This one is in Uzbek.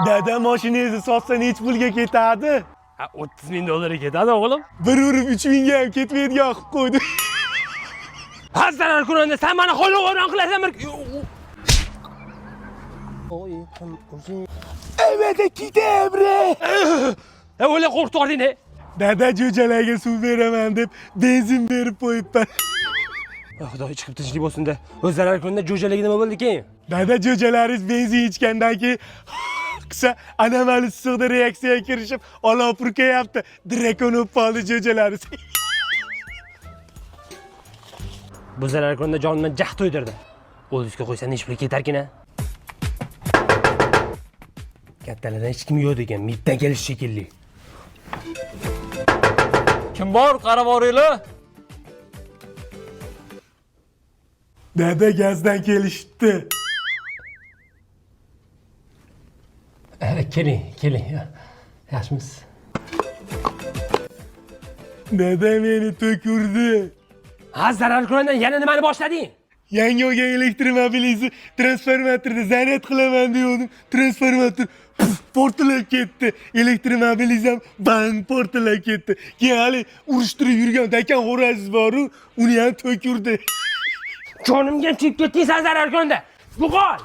Dada mashinangizni sotsa nechi pulga ketadi? Ha, 30 ming dollarga ketadi o'g'lim. Bir urib 3 mingga ham ketmaydigan qilib qo'ydi. Ha, zarar ko'randa sen meni qo'lga o'ran qilasan bir. Evet, kitabra. O'la qo'rqtording he. Dada jo'jalarga suv beraman deb benzin berib qo'yibman. Xudo chiqib tinchlik bo'lsin-da. O'z zarar ko'randa jo'jalarga nima bo'ldi keyin? Dada jo'jalaringiz benzin ichgandan keyin qisa anomal issiqda reaksiyaga kirishib olov purkayapti. Drakon bo'lib qoldi jo'jalaringiz. Bu zarar ko'randa jonimdan jah to'ydirdi. O'lishga qo'ysa nechi pul ketarkin-a? Kattalardan hech kim yo'q ekan, middan kelish shekilli. Kim bor, qarab boringlar. Dada gazdan kelishdi. Keling. Yaxshimisiz? Dada meni to'kurdi. Ha, zarar ko'randa yana nimani boshlading? Yangi olgan elektromobilingizni transformatorda zaryad qilaman degandim. Transformator portlab ketdi. Elektromobilingiz ham bang portlab ketdi. Keyin hali urushtirib yurgan dakan xo'rangiz bor-ku, uni ham to'kurdi. Jonimga chiqib ketding sen zarar ko'randa. Yo'qol.